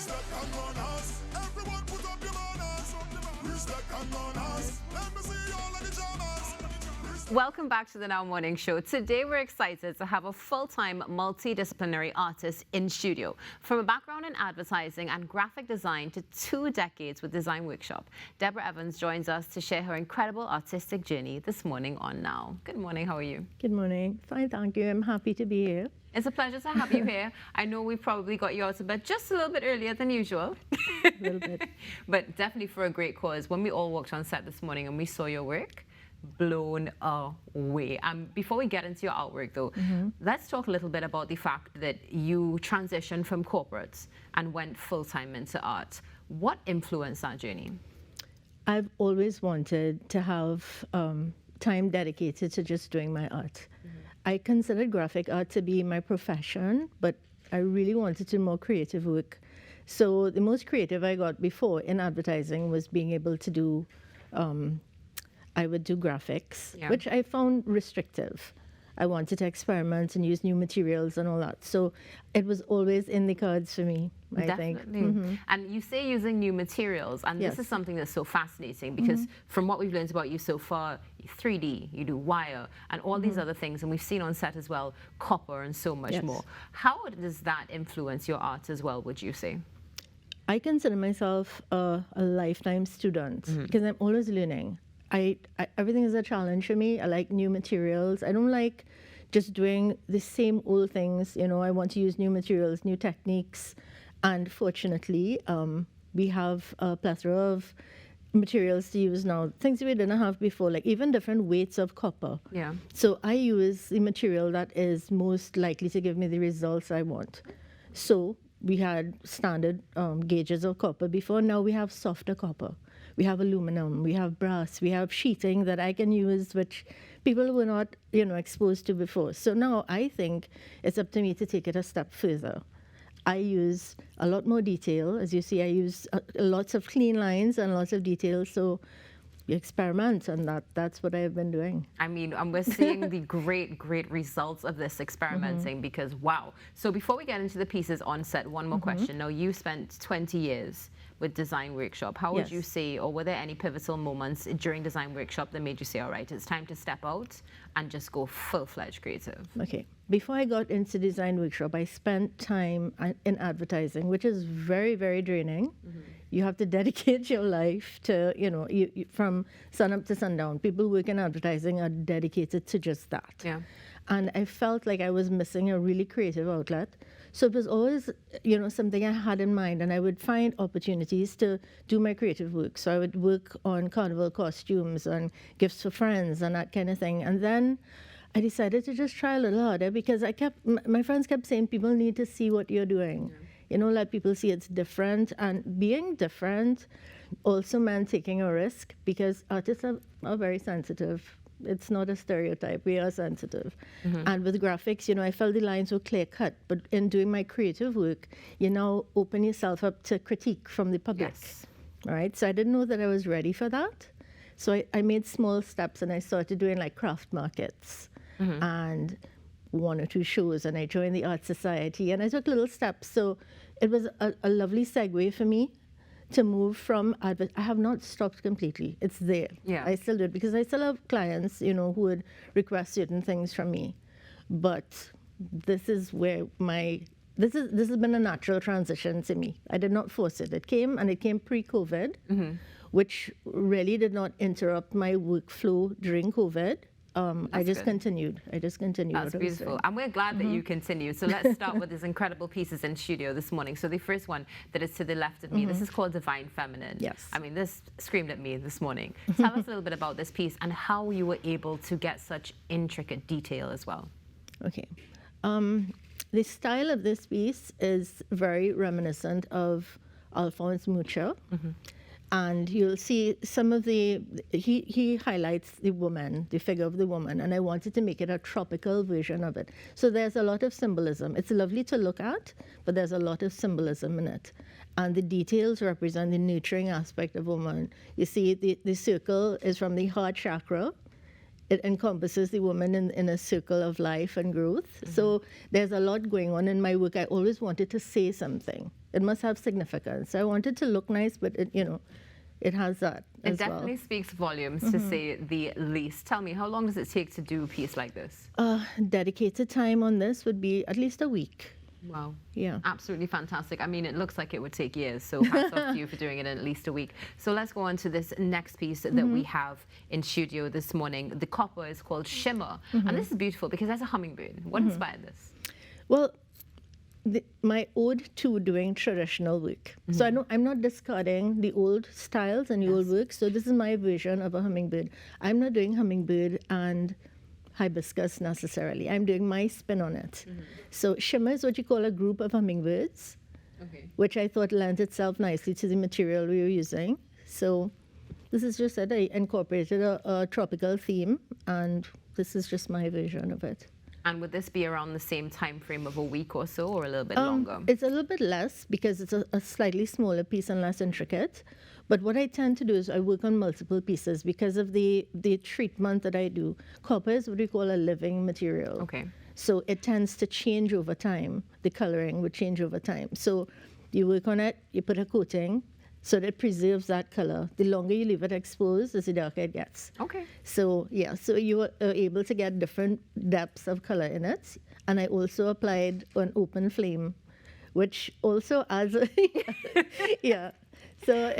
Respect and manners. Everyone put up your manners. Respect and manners. Let me see all of the jammers. Welcome back to the Now Morning Show. Today we're excited to have a full-time multidisciplinary artist in studio. From a background in advertising and graphic design to 2 decades with Design Workshop, Debra Evans joins us to share her incredible artistic journey this morning on Now. Good morning, how are you? Good morning. Fine, thank you. I'm happy to be here. It's a pleasure to have you here. I know we probably got you out of bed just a little bit earlier than usual. A little bit. But definitely for a great cause. When we all walked on set this morning and we saw your work, blown away. Before we get into your artwork though, let's talk a little bit about the fact that you transitioned from corporates and went full-time into art. What influenced that journey? I've always wanted to have time dedicated to just doing my art. I considered graphic art to be my profession, but I really wanted to do more creative work. So the most creative I got before in advertising was being able to do I would do graphics, which I found restrictive. I wanted to experiment and use new materials and all that. So it was always in the cards for me, I think. And you say using new materials, and this is something that's so fascinating because from what we've learned about you so far, 3D, you do wire, and all these other things, and we've seen on set as well, copper and so much more. How does that influence your art as well, would you say? I consider myself a lifetime student because I'm always learning. Everything is a challenge for me. I like new materials. I don't like just doing the same old things. You know, I want to use new materials, new techniques. And fortunately, we have a plethora of materials to use now, things we didn't have before, like even different weights of copper. So I use the material that is most likely to give me the results I want. So we had standard gauges of copper before. Now we have softer copper. We have aluminum, we have brass, we have sheeting that I can use, which people were not, exposed to before. So now I think it's up to me to take it a step further. I use a lot more detail. As you see, I use lots of clean lines and lots of detail. So you experiment, and that's what I've been doing. I mean, and we're seeing the great results of this experimenting because, wow. So before we get into the pieces on set, one more question. Now, you spent 20 years with Design Workshop. How would you say, or were there any pivotal moments during Design Workshop that made you say, all right, it's time to step out and just go full-fledged creative? Okay. Before I got into Design Workshop, I spent time in advertising, which is very, very draining. You have to dedicate your life to, from sun up to sundown. People who work in advertising are dedicated to just that. And I felt like I was missing a really creative outlet. So it was always, something I had in mind, and I would find opportunities to do my creative work. So I would work on carnival costumes and gifts for friends and that kind of thing. And then I decided to just try a little harder because my friends kept saying, people need to see what you're doing. Let people see it's different. And being different also meant taking a risk because artists are very sensitive. It's not a stereotype. We are sensitive. And with graphics, I felt the lines were clear cut. But in doing my creative work, you now open yourself up to critique from the public. Right? So I didn't know that I was ready for that. So I made small steps and I started doing like craft markets and 1 or 2 shows. And I joined the Art Society and I took little steps. So it was a lovely segue for me to move from I have not stopped completely. It's there. I still do it because I still have clients, who would request certain things from me. But this is where this has been a natural transition to me. I did not force it. It came pre-COVID, which really did not interrupt my workflow during COVID. I just continued. That's beautiful. And we're glad that you continued. So let's start with these incredible pieces in studio this morning. So the first one that is to the left of me, this is called Divine Feminine. I mean, this screamed at me this morning. Tell us a little bit about this piece and how you were able to get such intricate detail as well. Okay. The style of this piece is very reminiscent of Alphonse Mucha. And you'll see some of he highlights the woman, the figure of the woman, and I wanted to make it a tropical version of it. So there's a lot of symbolism. It's lovely to look at, but there's a lot of symbolism in it. And the details represent the nurturing aspect of woman. You see the circle is from the heart chakra. it encompasses the woman in a circle of life and growth. So there's a lot going on in my work. I always wanted to say something. It must have significance. I wanted to look nice, but it has that It as well. definitely speaks volumes, to say the least. Tell me, how long does it take to do a piece like this? Dedicated time on this would be at least a week. Wow. Yeah. Absolutely fantastic. I mean, it looks like it would take years, so hats off to you for doing it in at least a week. So let's go on to this next piece that we have in studio this morning. The copper is called Shimmer, and this is beautiful because there's a hummingbird. What inspired this? Well, my ode to doing traditional work. So I'm not discarding the old styles and the old work. So this is my version of a hummingbird. I'm not doing hummingbird and hibiscus necessarily. I'm doing my spin on it. So Shimmer is what you call a group of hummingbirds, which I thought lent itself nicely to the material we were using. So this is just that I incorporated a tropical theme, and this is just my version of it. And would this be around the same time frame of a week or so, or a little bit longer? It's a little bit less because it's a slightly smaller piece and less intricate. But what I tend to do is I work on multiple pieces because of the treatment that I do. Copper is what we call a living material. Okay. So it tends to change over time. The coloring would change over time. So you work on it, you put a coating, so that it preserves that color. The longer you leave it exposed, the darker it gets. Okay. So yeah, so you are able to get different depths of color in it. And I also applied an open flame, which also adds, yeah. So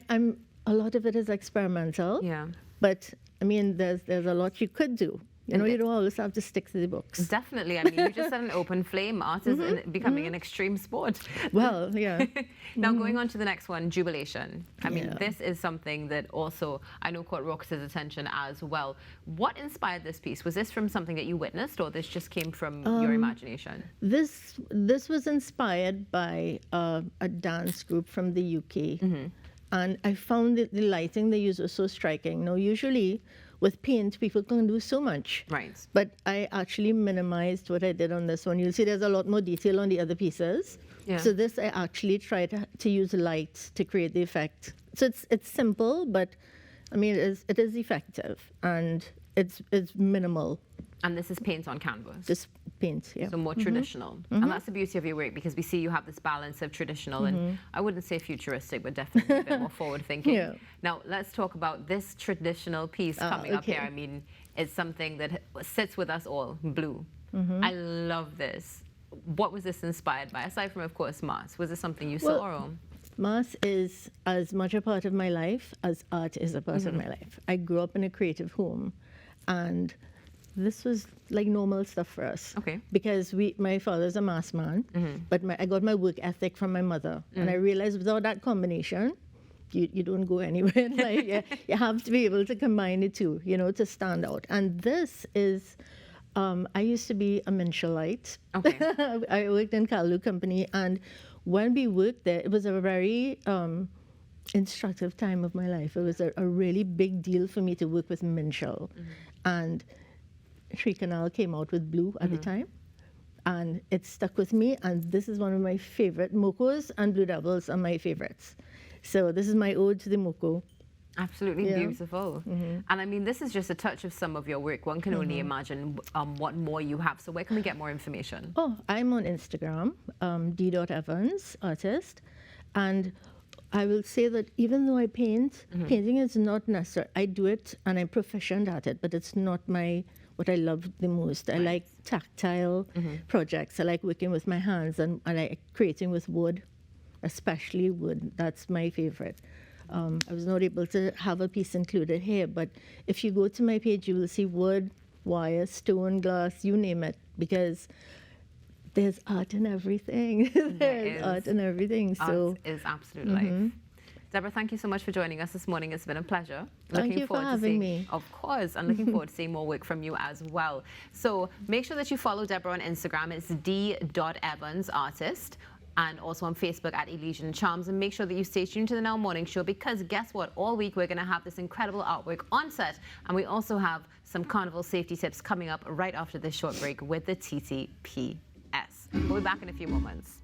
I'm a lot of it is experimental. Yeah. But I mean, there's a lot you could do. You know, you don't always have to stick to the books. Definitely. I mean, you just said an open flame. Art is becoming an extreme sport. Well, yeah. Now, going on to the next one, Jubilation. I mean, Yeah. this is something that also I know caught Rox's attention as well. What inspired this piece? Was this from something that you witnessed, or this just came from your imagination? This was inspired by a dance group from the UK. And I found that the lighting they use was so striking. Now, usually with paint, people can do so much. Right. But I actually minimized what I did on this one. You'll see there's a lot more detail on the other pieces. Yeah. So this, I actually tried to use light to create the effect. So it's simple, but I mean, it is effective, and it's minimal. And this is paint on canvas. Just paint, yeah. So more traditional. And that's the beauty of your work, because we see you have this balance of traditional and I wouldn't say futuristic, but definitely a bit more forward thinking. Yeah. Now, let's talk about this traditional piece coming up here. I mean, it's something that sits with us all, blue. I love this. What was this inspired by? Aside from, of course, Mars. Was this something you saw? Or? Mass is as much a part of my life as art is a part of my life. I grew up in a creative home, and this was like normal stuff for us. Okay. Because my father's a mass man, but I got my work ethic from my mother. And I realized without that combination, you don't go anywhere. Like, you have to be able to combine the two, to stand out. And this is, I used to be a Minchelite. Okay. I worked in Kalu Company, and when we worked there, it was a very instructive time of my life. It was a really big deal for me to work with Minchel. And Sri Canal came out with blue at the time, and it stuck with me. And this is one of my favorite. Mokos and Blue Devils are my favorites. So this is my ode to the Moko. Absolutely beautiful. And I mean, this is just a touch of some of your work. One can only imagine what more you have. So where can we get more information? Oh, I'm on Instagram, d.evans, artist. And I will say that even though I paint, painting is not necessary. I do it and I'm proficient at it, but it's not what I love the most. I like tactile projects. I like working with my hands, and I like creating with wood, especially wood. That's my favorite. I was not able to have a piece included here, but if you go to my page, you will see wood, wire, stone, glass, you name it, because there's art in everything. There's art in everything. So art is absolute life. Debra, thank you so much for joining us this morning. It's been a pleasure. Thank you for having me. Of course, and looking forward to seeing more work from you as well. So make sure that you follow Debra on Instagram. It's d.evansartist. And also on Facebook at Elysian Charms. And make sure that you stay tuned to the Now Morning Show, because guess what? All week we're going to have this incredible artwork on set. And we also have some carnival safety tips coming up right after this short break with the TTPS. We'll be back in a few moments.